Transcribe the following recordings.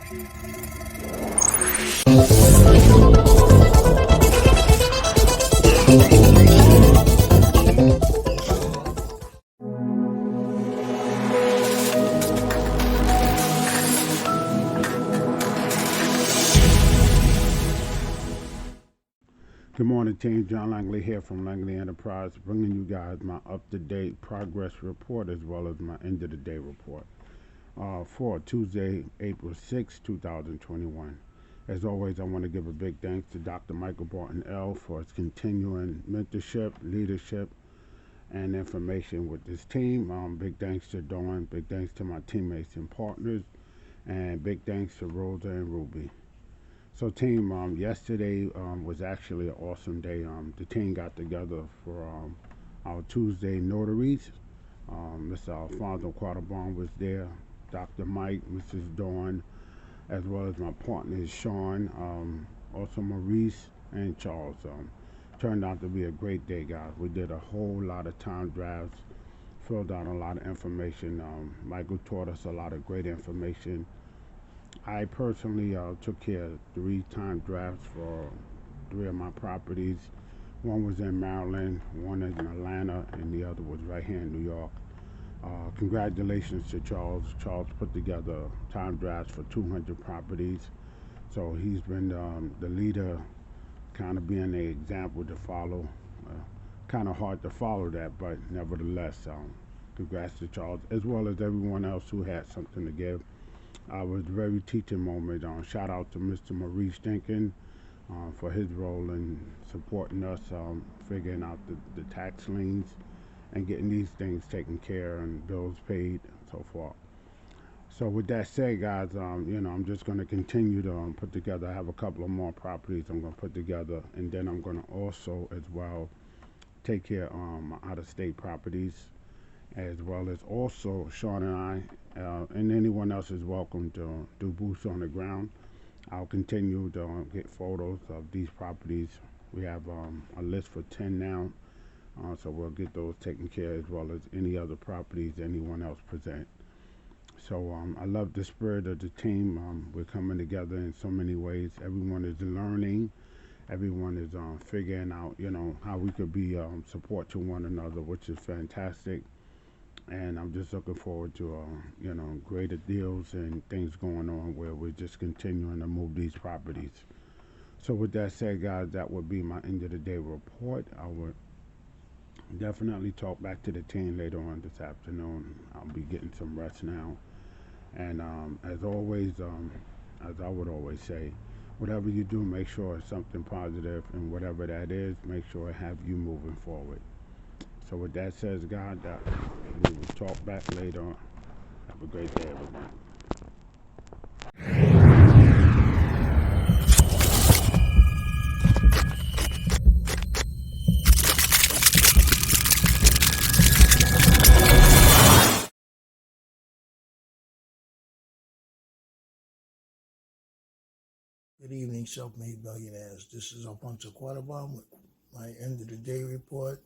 Good morning, team. John Langley here from Langley Enterprise, bringing you guys my up-to-date progress report as well as my end-of-the-day report for Tuesday, April 6, 2021. As always, I want to give a big thanks to Dr. Michael Barton-El for his continuing mentorship, leadership, and information with this team. Big thanks to Dawn, big thanks to my teammates and partners, and big thanks to Rosa and Ruby. So team, yesterday was actually an awesome day. The team got together for our Tuesday notaries. Mr. Alfonso Quattlebaum was there, Dr. Mike, Mrs. Dawn, as well as my partners Sean, also Maurice and Charles. Turned out to be a great day, guys. We did a whole lot of time drafts, filled out a lot of information. Michael taught us a lot of great information. I personally took care of 3 time drafts for 3 of my properties. One was in Maryland, one is in Atlanta, and the other was right here in New York. Congratulations to Charles. Charles put together time drafts for 200 properties. So he's been the leader, kind of being an example to follow. Kind of hard to follow that, but nevertheless, congrats to Charles, as well as everyone else who had something to give. It was a very teaching moment. Shout out to Mr. Maurice Jenkins for his role in supporting us, figuring out the tax liens and getting these things taken care of and bills paid and so forth. So with that said, guys, I'm just going to continue to put together. I have a couple of more properties I'm going to put together, and then I'm going to also as well take care of my out-of-state properties, as well as also Sean and I, and anyone else is welcome to do boots on the ground. I'll continue to get photos of these properties. We have a list for 10 now, so we'll get those taken care of, as well as any other properties anyone else present. So I love the spirit of the team. We're coming together in so many ways. Everyone is learning. Everyone is figuring out, how we could be support to one another, which is fantastic. And I'm just looking forward to, greater deals and things going on where we're just continuing to move these properties. So with that said, guys, that would be my end of the day report. I would definitely talk back to the team later on this afternoon. I'll be getting some rest now. And as always, as I would always say, whatever you do, make sure it's something positive, and whatever that is, make sure it have you moving forward. So with that said, God, we will talk back later. Have a great day, everyone. Good evening, self-made millionaires. This is Alfonso Quattlebaum with my end of the day report.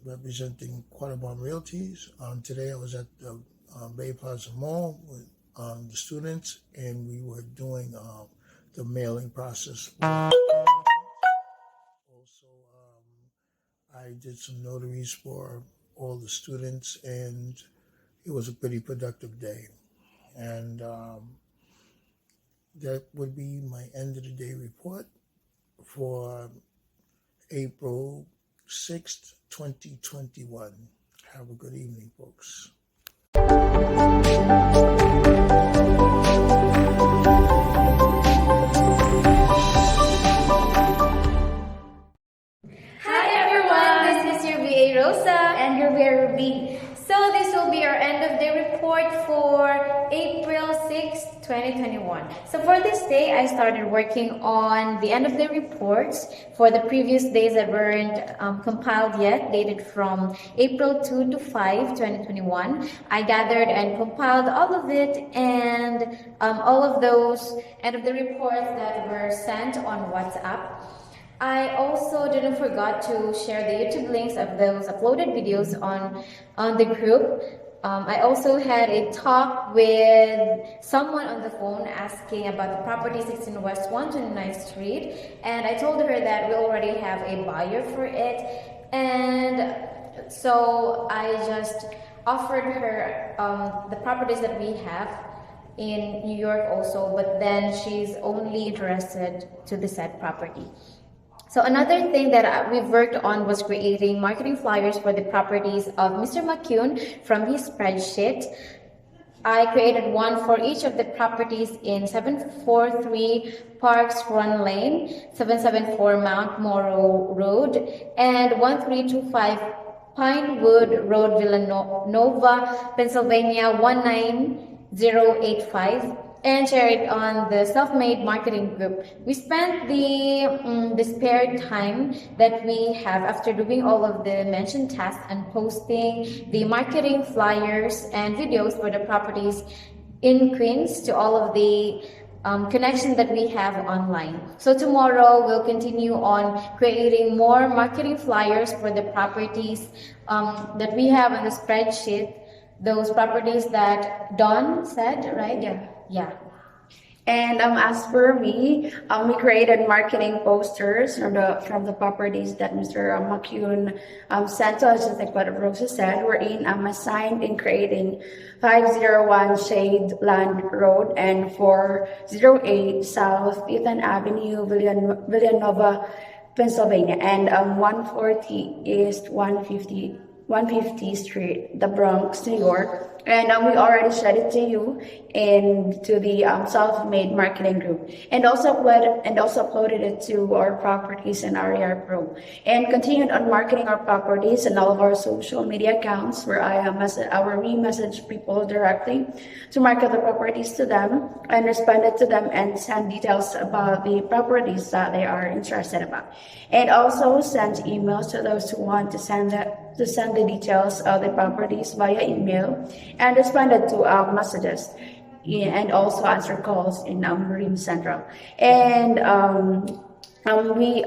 Representing Quattlebaum Realties. Today I was at the Bay Plaza Mall with the students, and we were doing the mailing process. Also, I did some notaries for all the students, and it was a pretty productive day. And that would be my end of the day report for April 6th, 2021. Have a good evening, folks. Hi everyone, this is your VA Rosa and your VA Ruby. So this will be our end of day report for April 6th, 2021. So for this day, I started working on the end of day reports for the previous days that weren't compiled yet, dated from April 2 to 5, 2021. I gathered and compiled all of it, and all of those end of the reports that were sent on WhatsApp. I also didn't forget to share the YouTube links of those uploaded videos on the group. I also had a talk with someone on the phone asking about the property 16 West 129th Street, and I told her that we already have a buyer for it, and so I just offered her the properties that we have in New York also, but then she's only interested to the said property. So another thing that we've worked on was creating marketing flyers for the properties of Mr. McCune from his spreadsheet. I created one for each of the properties in 743 Parks Run Lane, 774 Mount Morrow Road, and 1325 Pinewood Road, Villanova, Pennsylvania 19085, and share it on the self-made marketing group. We spent the spare time that we have after doing all of the mentioned tasks and posting the marketing flyers and videos for the properties in Queens to all of the connection that we have online. So tomorrow we'll continue on creating more marketing flyers for the properties that we have on the spreadsheet. Those properties that Dawn said, right? Yeah. Yeah. And as for me, we created marketing posters from the properties that Mr. McCune sent to us, just like what Rosa said. We're assigned in creating 501 Shade Land Road and 408 South Ethan Avenue, Villanova, Pennsylvania, and 140 East 150 Street, the Bronx, New York. And we already shared it to you to the self-made marketing group, and also uploaded it to our properties and RER Pro, and continued on marketing our properties and all of our social media accounts, where we message people directly to market the properties to them and responded to them and send details about the properties that they are interested about, and also sent emails to those who want to send the details of the properties via email, and responded to messages, and also answer calls in Marine Central. And I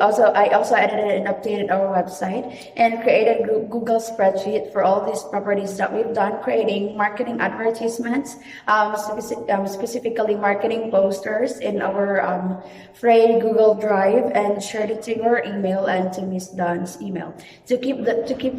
also edited and updated our website and created a Google spreadsheet for all these properties that we've done, creating marketing advertisements, specifically marketing posters in our free Google Drive, and shared it to your email and to Miss Dawn's email to keep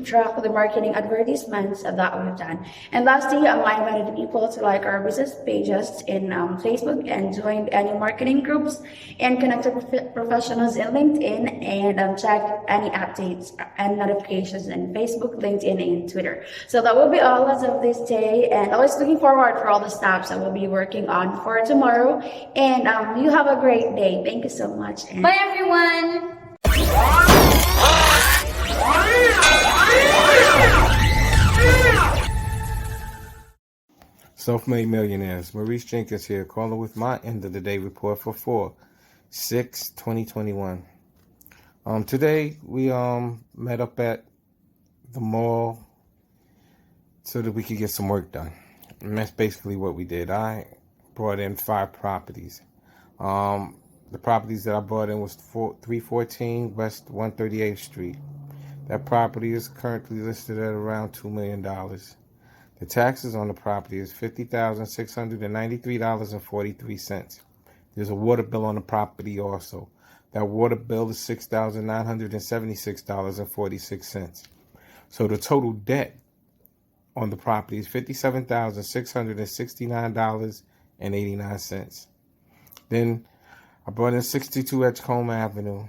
track of the marketing advertisements that we've done. And lastly, I invited people to like our business pages in Facebook and join any marketing groups, and connect with professionals in LinkedIn, and check any updates and notifications in Facebook, LinkedIn, and Twitter. So that will be all as of this day, and always looking forward for all the steps that we'll be working on for tomorrow. And you have a great day. Thank you so much. And Bye, everyone. Self-made millionaires. Maurice Jenkins here, calling with my end of the day report for 4/6/2021. Today we met up at the mall so that we could get some work done, and that's basically what we did. I brought in 5 properties. The properties that I brought in was 314 West 138th Street. That property is currently listed at around $2 million. The taxes on the property is $50,693.43. There's a water bill on the property also. That water bill is $6,976.46. So the total debt on the property is $57,669.89. Then I brought in 62 Edgecombe Avenue.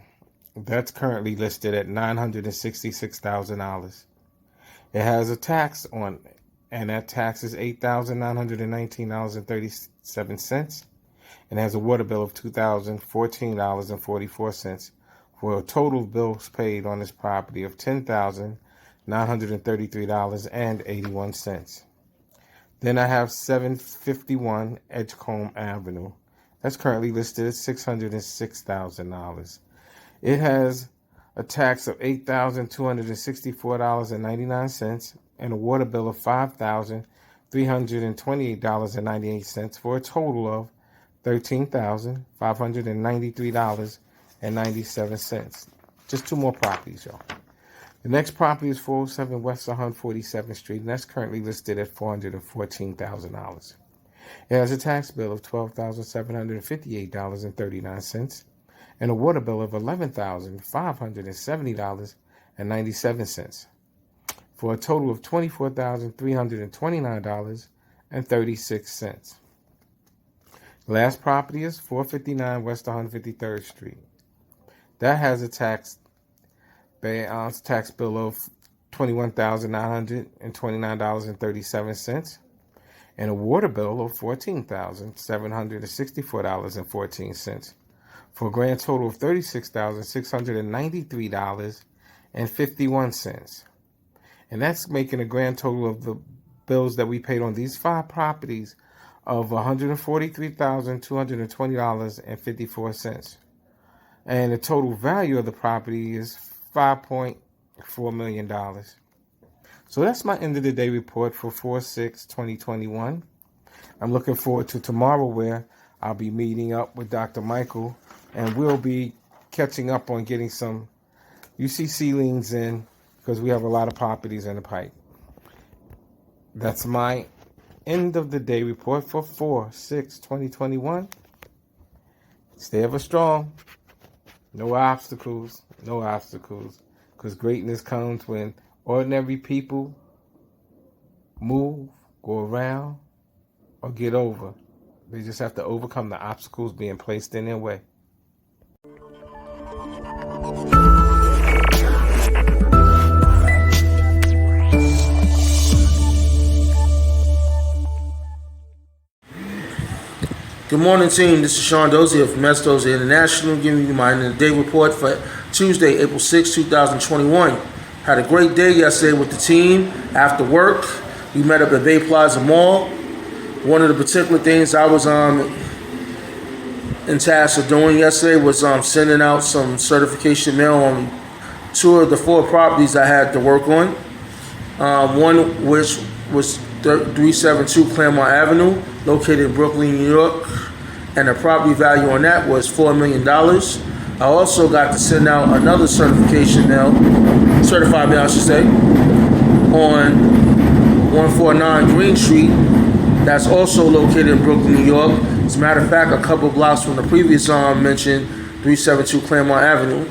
That's currently listed at $966,000. It has a tax on it, and that tax is $8,919.37. And has a water bill of $2,014.44, for a total bills paid on this property of $10,933.81. Then I have 751 Edgecombe Avenue. That's currently listed at $606,000. It has a tax of $8,264.99 and a water bill of $5,328.98, for a total of $13,593.97. Just 2 more properties, y'all. The next property is 407 West 147th Street, and that's currently listed at $414,000. It has a tax bill of $12,758.39 and a water bill of $11,570.97 for a total of $24,329.36. The last property is 459 West 153rd Street. That has a tax bill of $21,929.37 and a water bill of $14,764.14 for a grand total of $36,693.51. And that's making a grand total of the bills that we paid on these 5 properties of $143,220.54. And the total value of the property is $5.4 million. So that's my end of the day report for 4/6/2021. I'm looking forward to tomorrow, where I'll be meeting up with Dr. Michael, and we'll be catching up on getting some UCC liens in, because we have a lot of properties in the pipe. That's my end of the day report for 4/6/2021. Stay ever strong. No obstacles, because greatness comes when ordinary people move, go around, or get over. They just have to overcome the obstacles being placed in their way. Good morning, team. This is Sean Dozier from S. Dozier International, giving you my end of the day report for Tuesday, April 6, 2021. Had a great day yesterday with the team. After work, we met up at Bay Plaza Mall. One of the particular things I was in task of doing yesterday was sending out some certification mail on 2 of the 4 properties I had to work on. One which was 372 Claremont Avenue, located in Brooklyn, New York, and the property value on that was $4 million. I also got to send out another certified mail, I should say, on 149 Green Street. That's also located in Brooklyn, New York. As a matter of fact, a couple blocks from the previous mentioned 372 Claremont Avenue.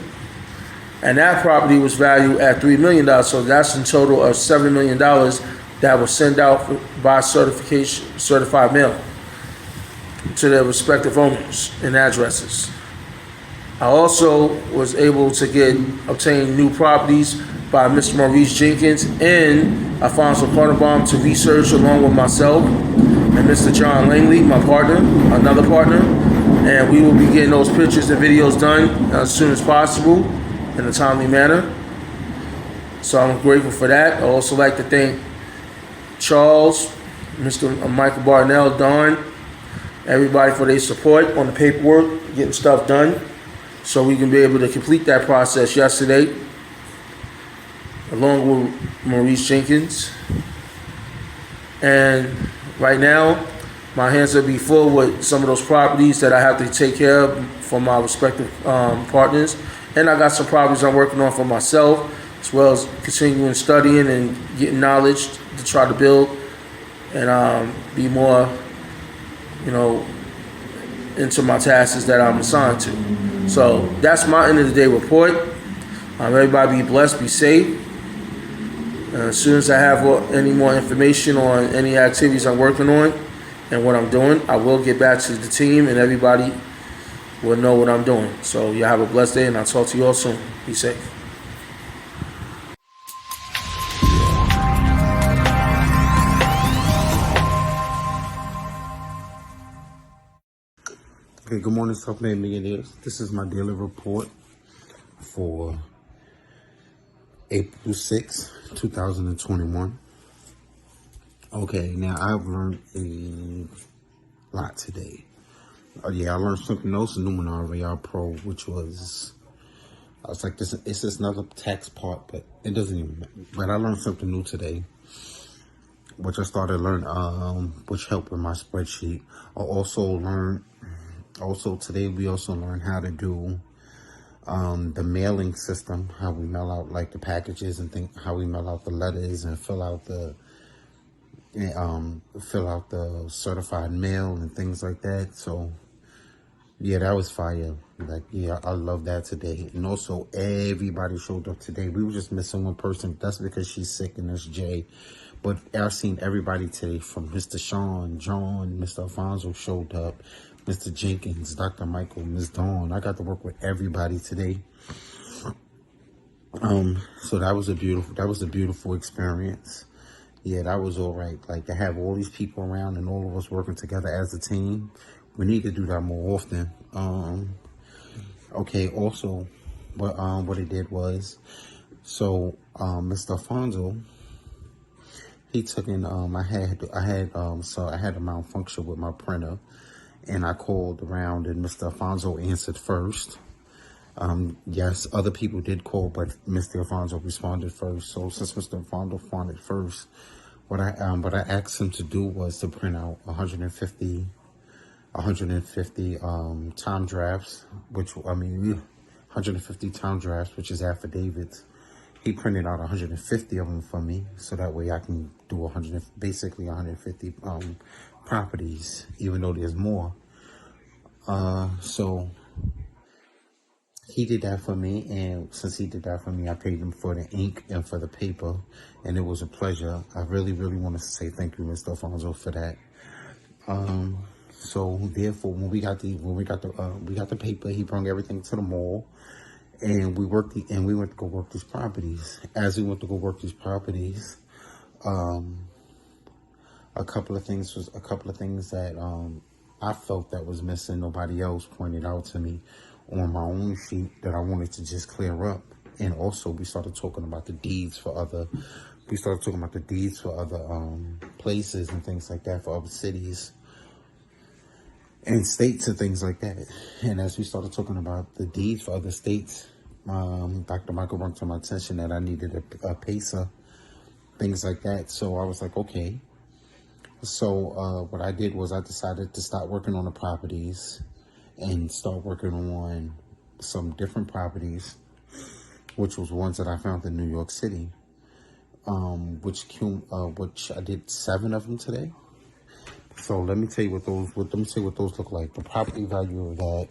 And that property was valued at $3 million. So that's in total of $7 million that was sent out by certified mail to their respective owners and addresses. I also was able to obtain new properties by Mr. Maurice Jenkins and Alfonso Carnabaum to research along with myself and Mr. John Langley, my partner, another partner. And we will be getting those pictures and videos done as soon as possible in a timely manner. So I'm grateful for that. I also like to thank Charles, Mr. Michael Barton-El, Don, everybody for their support on the paperwork, getting stuff done, so we can be able to complete that process yesterday, along with Maurice Jenkins. And right now, my hands will be full with some of those properties that I have to take care of for my respective partners. And I got some properties I'm working on for myself, as well as continuing studying and getting knowledge to try to build and be more, into my tasks that I'm assigned to. So that's my end of the day report. Everybody be blessed, be safe. As soon as I have any more information on any activities I'm working on and what I'm doing, I will get back to the team and everybody will know what I'm doing. So you have a blessed day, and I'll talk to you all soon. Be safe. Okay, good morning, self-made millionaires. This is my daily report for April 6, 2021. Okay, now I've learned a lot today. I learned something else in Numenor AR Pro, which was, I was like, it's just another tax part, but it doesn't even matter. But I learned something new today, which I started learning, which helped with my spreadsheet. Also today we also learned how to do The mailing system, how we mail out like the packages and how we mail out the letters and fill out the certified mail and things like that. So yeah, that was fire. Like, yeah, I love that today. And also, everybody showed up today. We were just missing one person. That's because she's sick, and that's Jay. But I've seen everybody today, from Mr. Sean, John, Mr. Alfonso showed up, Mr. Jenkins, Dr. Michael, Ms. Dawn. I got to work with everybody today. So that was a beautiful experience. Yeah, that was all right. Like, to have all these people around and all of us working together as a team, we need to do that more often. Okay, also, what it did was, so Mr. Alfonso, he took in, I had a malfunction with my printer, and I called around, and Mr. Alfonso answered first. Yes, other people did call, but Mr. Alfonso responded first. So since Mr. Alfonso responded first, what I asked him to do was to print out 150 time drafts, 150 time drafts, which is affidavits. He printed out 150 of them for me, so that way I can do 150 properties, even though there's more. So he did that for me, and since he did that for me, I paid him for the ink and for the paper, and it was a pleasure. I really, really want to say thank you, Mr. Alfonso, for that. So therefore, when we got the paper, he brought everything to the mall, and we went to go work these properties. As we went to go work these properties, a couple of things that I felt that was missing. Nobody else pointed out to me on my own sheet that I wanted to just clear up. And also, we started talking about the deeds for other places and things like that, for other cities and states and things like that. And as we started talking about the deeds for other states, Dr. Michael brought to my attention that I needed a PACER, things like that. So I was like, okay. So what I did was I decided to start working on the properties and start working on some different properties, which was ones that I found in New York City, which I did 7 of them today. So let me tell you what those look like. The property value of that.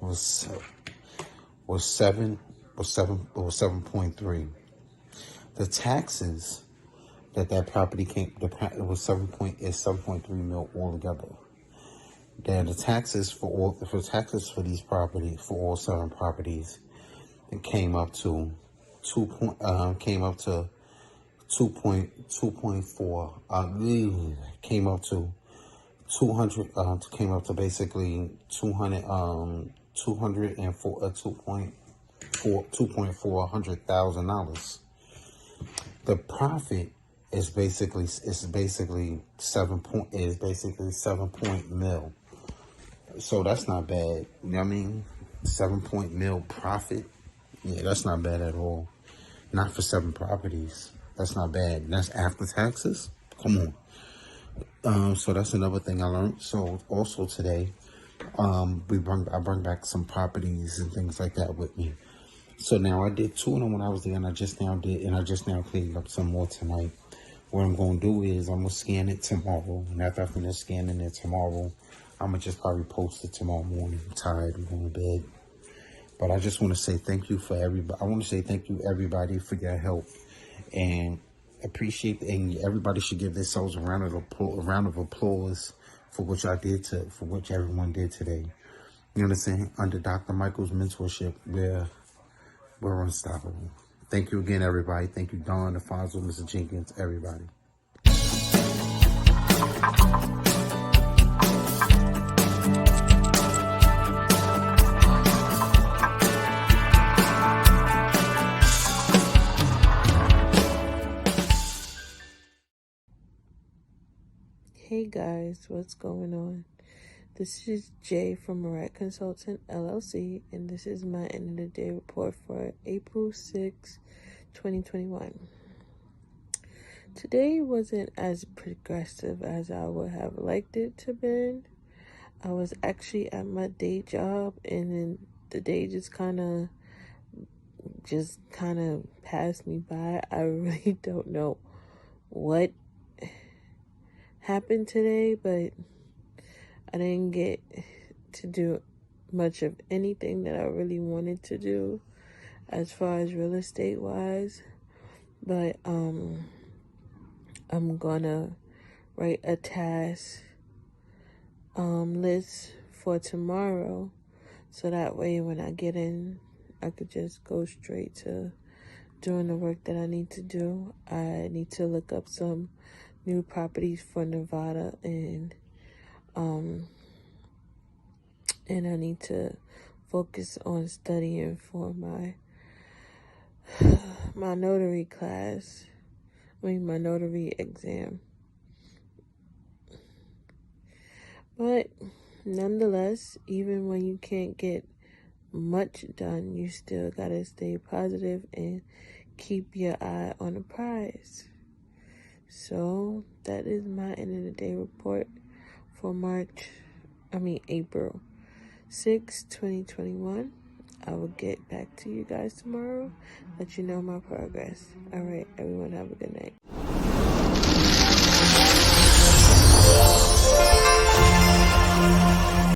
Was 7.3. The taxes that property was 7.3 mil altogether. Then the taxes for these properties, for all 7 properties, it came up to 2.4. Came up to 200. Came up to basically 2.4 $2,400,000. The profit is basically 7 mil. So that's not bad. You know what I mean? 7 mil profit. Yeah, that's not bad at all. Not for 7 properties. That's not bad. That's after taxes. Come on. So that's another thing I learned. So also today, I bring back some properties and things like that with me. So now I did 2 of them when I was there, and I just now cleaned up some more tonight. What I'm going to do is I'm going to scan it tomorrow, and after I finish scanning it tomorrow, I'm going to just probably post it tomorrow morning. I'm tired. I'm going to bed. But I just want to say thank you for everybody. I want to say thank you, everybody, for your help, and appreciate. And everybody should give themselves a round of applause for what everyone did today. You understand? Under Dr. Michael's mentorship, we're unstoppable. Thank you again, everybody. Thank you, Don, Alfonso, Mr. Jenkins, everybody. Hey guys, what's going on? This is Jay from Murat Consultant LLC, and this is my end of the day report for April 6, 2021. Today wasn't as progressive as I would have liked it to be, I was actually at my day job, and then the day just kind of passed me by. I really don't know what happened today, but I didn't get to do much of anything that I really wanted to do as far as real estate wise. But I'm gonna write a task list for tomorrow, so that way when I get in, I could just go straight to doing the work that I need to do. I need to look up some new properties for Nevada, and I need to focus on studying for my notary class. My notary exam. But nonetheless, even when you can't get much done, you still gotta stay positive and keep your eye on the prize. So that is my end of the day report for April 6, 2021. I will get back to you guys tomorrow, let you know my progress. All right, everyone, have a good night.